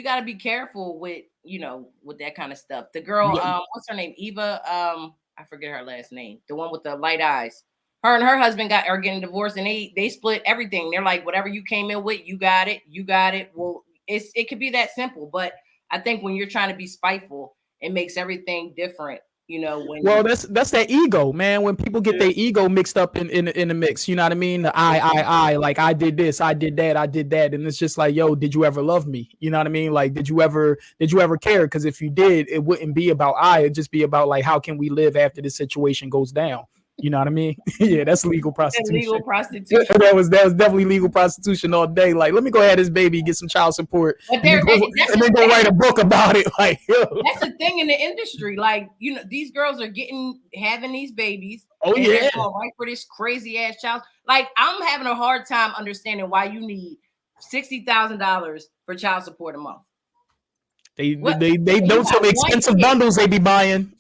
got to be careful with that kind of stuff. The girl, what's her name? Eva. I forget her last name. The one with the light eyes. Her and her husband are getting divorced, and they split everything. They're like, whatever you came in with, you got it. You got it. Well, it could be that simple, but I think when you're trying to be spiteful, it makes everything different. That's that ego, man. When people get their ego mixed up in the mix, you know what I mean? The I, like, I did this, I did that, and it's just like, yo, did you ever love me? You know what I mean? Like, did you ever care? Because if you did, it wouldn't be about it'd just be about, like, how can we live after this situation goes down? You know what I mean? Yeah, that's legal prostitution. Legal prostitution. that was definitely legal prostitution all day. Like, let me go ahead this baby, get some child support, and then go write a book about it. Like, yo. That's the thing in the industry. Like, these girls are having these babies. Oh, yeah. They're going right for this crazy ass child. Like, I'm having a hard time understanding why you need $60,000 for child support a month. They know some expensive bundles they be buying.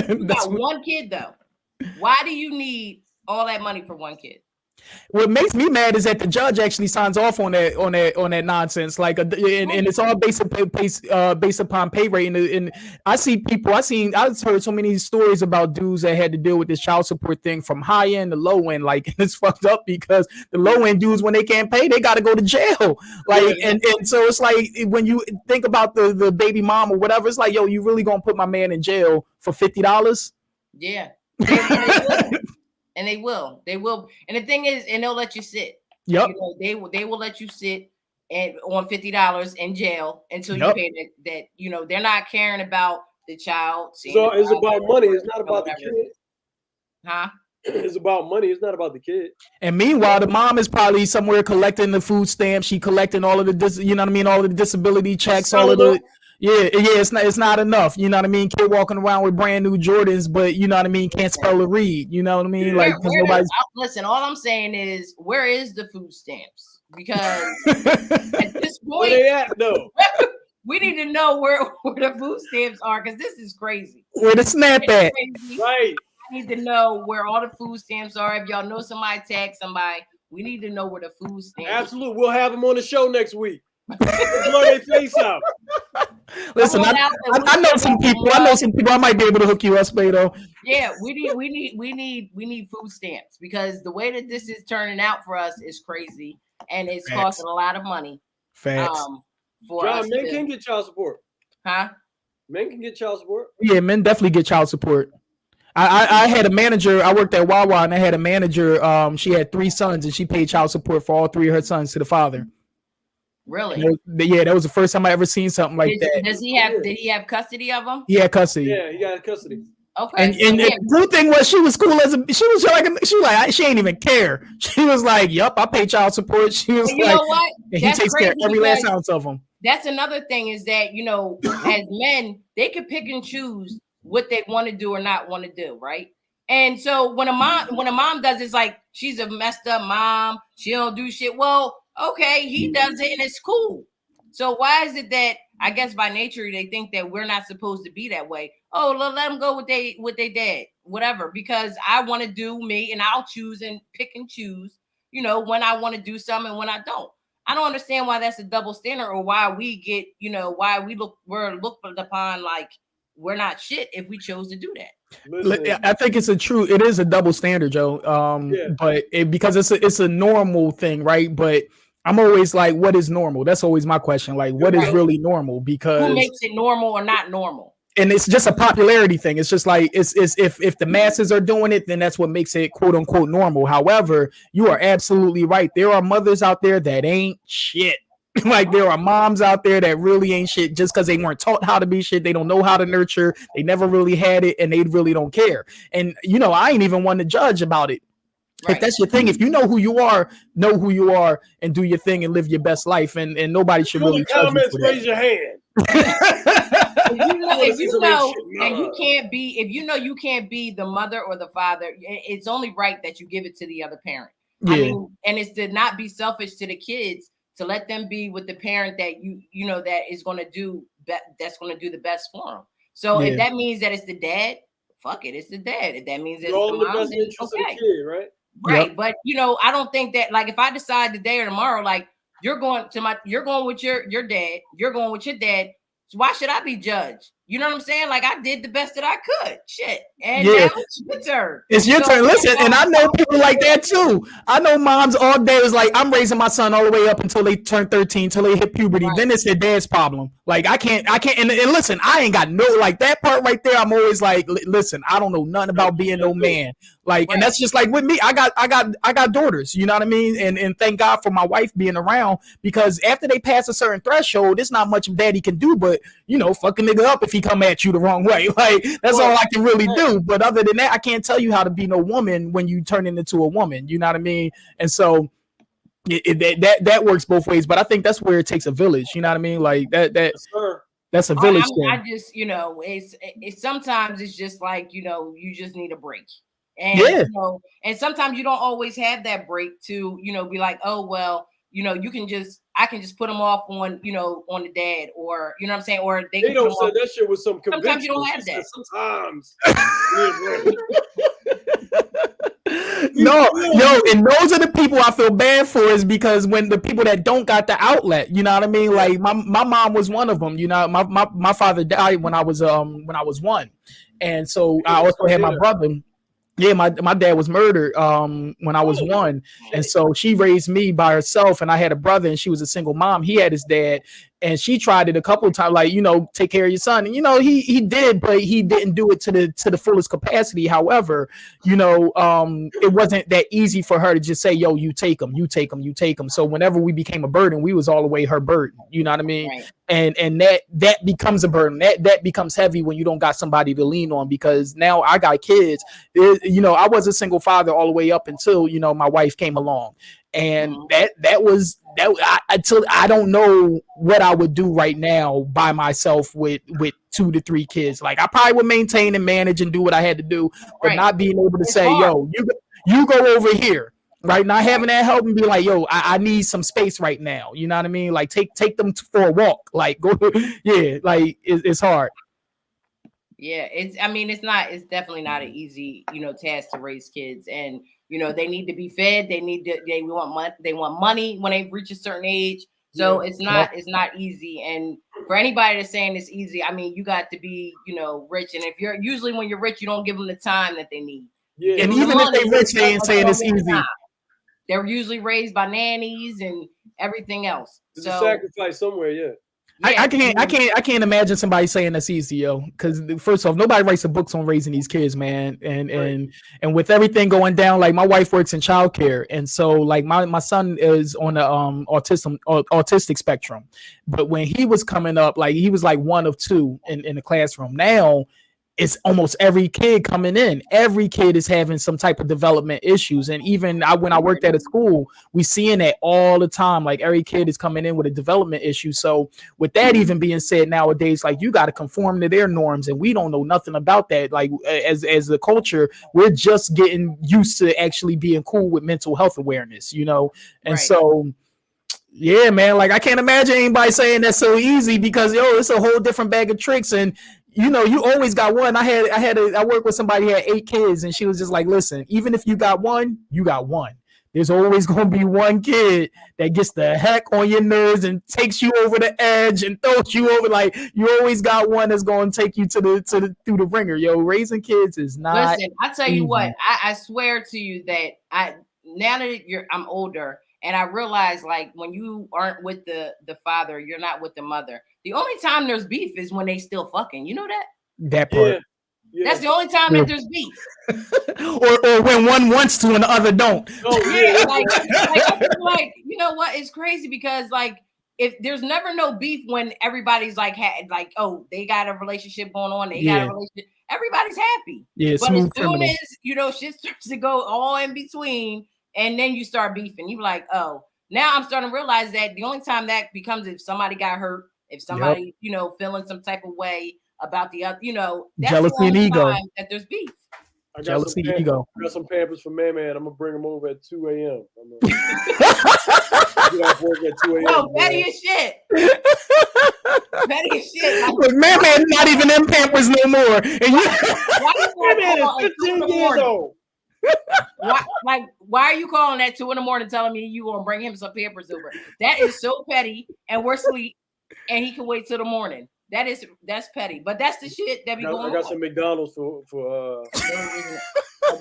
You got one kid though. Why do you need all that money for one kid? What makes me mad is that the judge actually signs off on that nonsense. Like, and it's all based upon pay rate. And I've heard so many stories about dudes that had to deal with this child support thing from high end to low end. Like, it's fucked up because the low end dudes, when they can't pay, they got to go to jail. Like, and so it's like, when you think about the baby mom or whatever, it's like, yo, you really gonna put my man in jail for $50? Yeah. And they will. And the thing is, and they'll let you sit. Yep. They will let you sit on $50 in jail until you pay that. They're not caring about the child. So it's about money. It's not about the kid. Huh? It's about money. It's not about the kid. And meanwhile, the mom is probably somewhere collecting the food stamps. She collecting all of the, all of the disability checks, all of the. Yeah, it's not enough. You know what I mean? Kid walking around with brand new Jordans, but you know what I mean, can't spell or read. You know what I mean? Like, listen, all I'm saying is, where is the food stamps? Because at this point, where they at though? We need to know where the food stamps are because this is crazy. Where the snap at? Right. I need to know where all the food stamps are. If y'all know somebody, tag somebody. We need to know where the food stamps. Absolutely. We'll have them on the show next week. Blur their face out. Listen, I know some people. I might be able to hook you up, Spade. Yeah, we need food stamps because the way that this is turning out for us is crazy, and it's costing a lot of money. Facts. For John, us men can get child support. Huh? Men can get child support. Yeah, men definitely get child support. I had a manager. I worked at Wawa, and I had a manager. She had 3 sons, and she paid child support for all 3 of her sons to the father. Really? Yeah, that was the first time I ever seen something like that. Does he have? Did he have custody of them? He had custody. Yeah, he got custody. Okay. And the good thing was she was cool as she ain't even care. She was like, "Yup, I pay child support." She was you know what? And he takes care of every last ounce of them. That's another thing is that as men, they can pick and choose what they want to do or not want to do, right? And so when a mom does, it's like she's a messed up mom. She don't do shit. Well, okay, he does it and it's cool. So why is it that I guess by nature they think that we're not supposed to be that way? Oh, let them go with they dad, whatever. Because I want to do me and I'll choose and pick and choose, when I want to do something and when I don't. I don't understand why that's a double standard or why we get, why we're looked upon like we're not shit if we chose to do that. Listen. I think it is a double standard, Joe. But because it's a normal thing, right? But I'm always like, what is normal? That's always my question. Like, what is really normal? Because who makes it normal or not normal? And it's just a popularity thing. It's just like it's if the masses are doing it, then that's what makes it quote unquote normal. However, you are absolutely right. There are mothers out there that ain't shit. Like there are moms out there that really ain't shit just because they weren't taught how to be shit. They don't know how to nurture. They never really had it, and they really don't care. And I ain't even one to judge about it. Right. If that's your thing, if you know who you are, and do your thing and live your best life, and nobody should really judge you for raise your hand. if you can't be the mother or the father, it's only right that you give it to the other parent. Yeah. I mean, and it's to not be selfish to the kids, to let them be with the parent that that is going to do that's going to do the best for them. So if that means that it's the dad, fuck it, it's the dad. If that means it's all the in the best interest of the kid, right? Right. Yep. But I don't think that like if I decide today or tomorrow, like you're going with your dad, you're going with your dad. So why should I be judged? You know what I'm saying? Like I did the best that I could. Shit. And now it's your turn. It's your turn. Listen, and I know people like that too. I know moms all day is like, I'm raising my son all the way up until they turn 13, till they hit puberty. Right. Then it's their dad's problem. Like I can't. And listen, I ain't got no like that part right there. I'm always like, listen, I don't know nothing about being no man. Like, and that's just like with me. I got daughters. You know what I mean? And thank God for my wife being around, because after they pass a certain threshold, there's not much daddy can do, but fuck a nigga up if he come at you the wrong way. Like that's all I can really do. But other than that, I can't tell you how to be no woman when you turn into a woman. You know what I mean? And so that works both ways. But I think that's where it takes a village. You know what I mean? Like that's a village thing. I just it's sometimes it's just like you just need a break. And and sometimes you don't always have that break to be like, oh well, I can just put them off on on the dad, or you know what I'm saying, or they don't say that shit with some conviction. Sometimes you don't have that. Sometimes. And those are the people I feel bad for, is because when the people that don't got the outlet, you know what I mean? Like my mom was one of them. My father died when I was 1, and so I also had my brother. Yeah, my dad was murdered when I was 1. And so she raised me by herself, and I had a brother, and she was a single mom. He had his dad, and she tried it a couple of times, like, take care of your son. And, he did, but he didn't do it to the fullest capacity. However, it wasn't that easy for her to just say, yo, you take him. So whenever we became a burden, we was all the way her burden. You know what I mean? Right. And that becomes a burden. That becomes heavy when you don't got somebody to lean on, because now I got kids. I was a single father all the way up until, my wife came along. And until I don't know what I would do right now by myself with 2 to 3 kids. Like I probably would maintain and manage and do what I had to do, but not being able to say, yo, you go over here. Right, not having that help and be like, yo, I need some space right now. You know what I mean? Like take them for a walk. Like go, yeah, like it's hard. Yeah, it's definitely not an easy, task to raise kids. And they need to be fed, they want money when they reach a certain age. So it's not easy. And for anybody that's saying it's easy, I mean, you got to be, rich. And if usually when you're rich, you don't give them the time that they need. Yeah, and even if they rich, they ain't saying it's easy. They're usually raised by nannies and everything else. There's a sacrifice somewhere, yeah. I can't imagine somebody saying that's easy, yo. Because first off, nobody writes the books on raising these kids, man. And with everything going down, like my wife works in childcare, and so like my son is on the autistic spectrum. But when he was coming up, like he was like one of two in the classroom. Now it's almost every kid coming in. Every kid is having some type of development issues. And even when I worked at a school, we seeing that all the time. Like every kid is coming in with a development issue. So with that even being said nowadays, like you got to conform to their norms. And we don't know nothing about that. Like as a culture, we're just getting used to actually being cool with mental health awareness, And so, yeah, man, like I can't imagine anybody saying that's so easy because, it's a whole different bag of tricks. And you always got one. I worked with somebody who had 8 kids, and she was just like, listen, even if you got one, you got one. There's always going to be one kid that gets the heck on your nerves and takes you over the edge and throws you over. Like you always got one that's going to take you through the ringer. Yo, raising kids is not. Listen, I tell you what, I swear to you that now that I'm older. And I realize, like, when you aren't with the father, you're not with the mother. The only time there's beef is when they still fucking. You know that? That part. Yeah. That's the only time that there's beef. or when one wants to and the other don't. Oh, yeah. like, you know what? It's crazy because, like, if there's never no beef when everybody's like, they got a relationship going on. They got a relationship. Everybody's happy. Yeah, but as soon as, shit starts to go all in between, and then you start beefing. You're like, oh, now I'm starting to realize that the only time that becomes if somebody got hurt, if somebody, feeling some type of way about the other, that's jealousy and ego. That there's beef. I got jealousy and ego. I got some Pampers for man. I'm gonna bring them over at 2 a.m. Get off work at 2 a.m. Oh, petty as shit. Petty as shit. Look, man, not even in Pampers no more. And why is 15 years old? Why are you calling at 2 a.m. telling me you gonna bring him some Pampers over? That is so petty, and we're asleep, and he can wait till the morning. That's petty, but that's the shit that be going on. I got some McDonald's for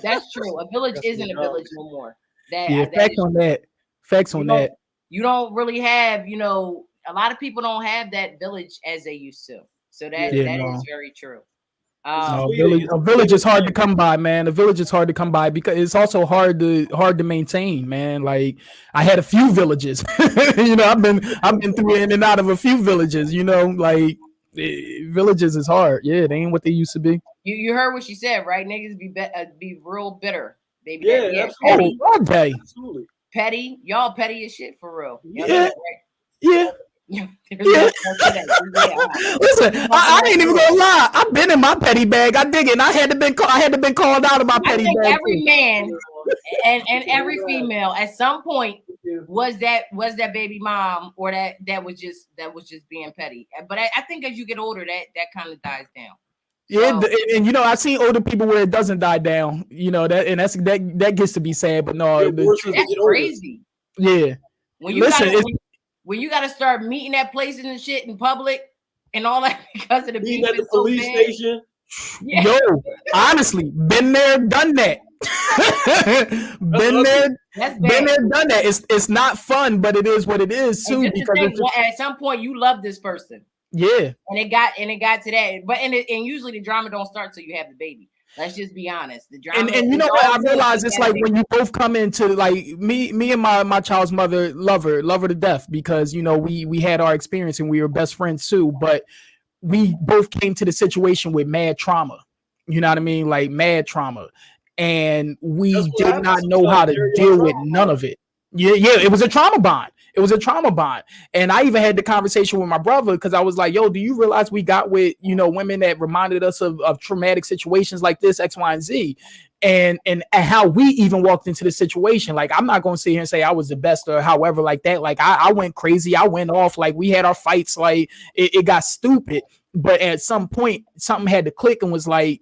That's true. A village isn't a village no more. Facts on that. You don't really have, a lot of people don't have that village as they used to. So that is very true. A village is hard to come by, man. A village is hard to come by because it's also hard to maintain, man. Like I had a few villages, I've been through in and out of a few villages, like villages is hard. Yeah, they ain't what they used to be. You heard what she said, right? Niggas be real bitter. They be petty. All day. Absolutely. Petty, y'all petty as shit for real. Yeah. Yeah. Listen, I ain't even gonna lie. I've been in my petty bag. I dig it. And I had to been called out of my petty bag. Every man and every female at some point was that baby mom or that was just being petty. But I think as you get older, that kind of dies down. Yeah, and I've seen older people where it doesn't die down. That gets to be sad. But no, that's crazy. Yeah. When you got to start meeting at places and shit in public and all that because of the beef at the police station. Yeah. Yo, honestly, been there, done that. been there, done that. It's not fun, but it is what it is too. Because at some point you love this person. Yeah, and it got to that. But and usually the drama don't start till you have the baby. Let's just be honest. The drama and you know what I realize it's like when you both come into like me and my child's mother love her to death because we had our experience and we were best friends too, but we both came to the situation with mad trauma. You know what I mean? Like mad trauma. And we did not know how to deal with none of it. Yeah, it was a trauma bond. And I even had the conversation with my brother because I was like, yo, do you realize we got with, women that reminded us of traumatic situations like this, X, Y, and Z. and how we even walked into the situation. Like, I'm not gonna sit here and say I was the best or however like that. Like, I went crazy, I went off, like we had our fights, like it got stupid. But at some point, something had to click, and was like,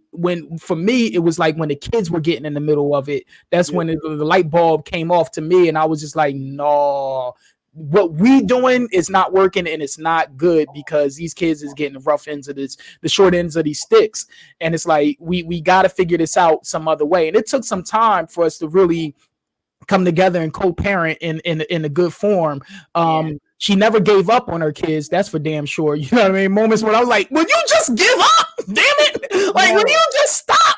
for me, it was like when the kids were getting in the middle of it. That's when the light bulb came off to me, and I was just like, no, what we doing is not working, and it's not good, because these kids is getting the rough ends of the short ends of these sticks. And it's like, we got to figure this out some other way. And it took some time for us to really come together and co-parent in a good form. She never gave up on her kids, that's for damn sure. You know what I mean? Moments when I was like, will you just give up? Damn it. Like, will you just stop?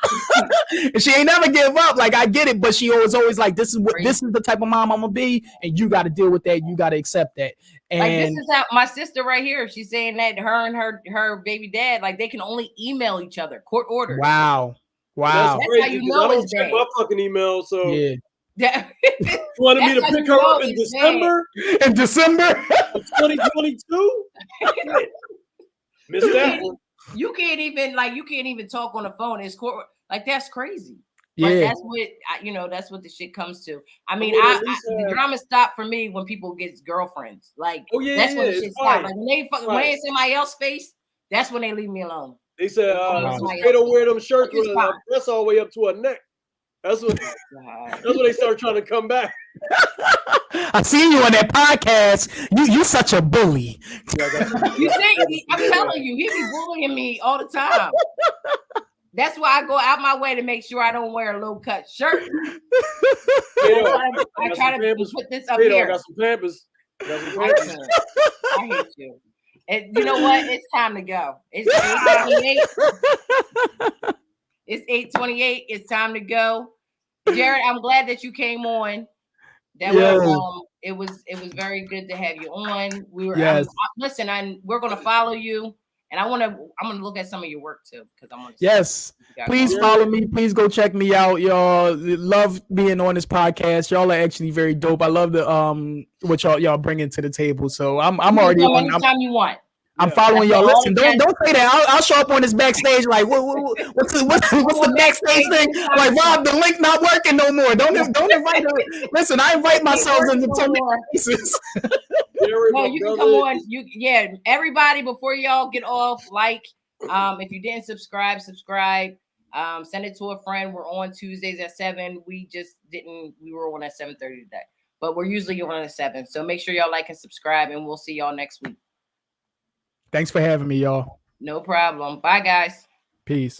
And she ain't never give up. Like, I get it, but she was always like, this is the type of mom I'm gonna be, and you got to deal with that. You got to accept that. And like, this is how my sister right here, she's saying that her and her baby dad, like, they can only email each other, court orders. Wow. That's how you know I don't it's check bad. my fucking email, so yeah. You wanted me to pick her up in December? In December of 2022? Missed that one. You can't even talk on the phone. It's court, like, that's crazy. Yeah, but that's what that's what the shit comes to. I mean, the drama stopped for me when people get girlfriends. Like, that's when the shit stopped. Like, when they in somebody else's face, that's when they leave me alone. They said they don't wear them shirts with a dress all the way up to her neck. That's when they start trying to come back. I seen you on that podcast. You such a bully. You think? I'm telling you, he be bullying me all the time. That's why I go out my way to make sure I don't wear a low cut shirt. I try to put this up here. I got some Pampers. I hate you. And you know what? It's time to go. It's 8:28. It's 8:28. It's time to go. Jaret, I'm glad that you came on. That was it was very good to have you on. We were we're gonna follow you, and I'm gonna look at some of your work too, because I'm gonna please follow me. Please go check me out, y'all. Love being on this podcast. Y'all are actually very dope. I love the what y'all bringing to the table. So I'm already on. Anytime you want. I'm following y'all. Listen, don't say that. I'll show up on this backstage like, what's the backstage thing? Like, Rob, the link not working no more. Don't invite her. Listen, I invite myself into so many places. No, you can come on. Everybody, before y'all get off, if you didn't subscribe. Send it to a friend. We're on Tuesdays at 7. We were on at 7:30 today, but we're usually on at 7. So make sure y'all like and subscribe, and we'll see y'all next week. Thanks for having me, y'all. No problem. Bye, guys. Peace.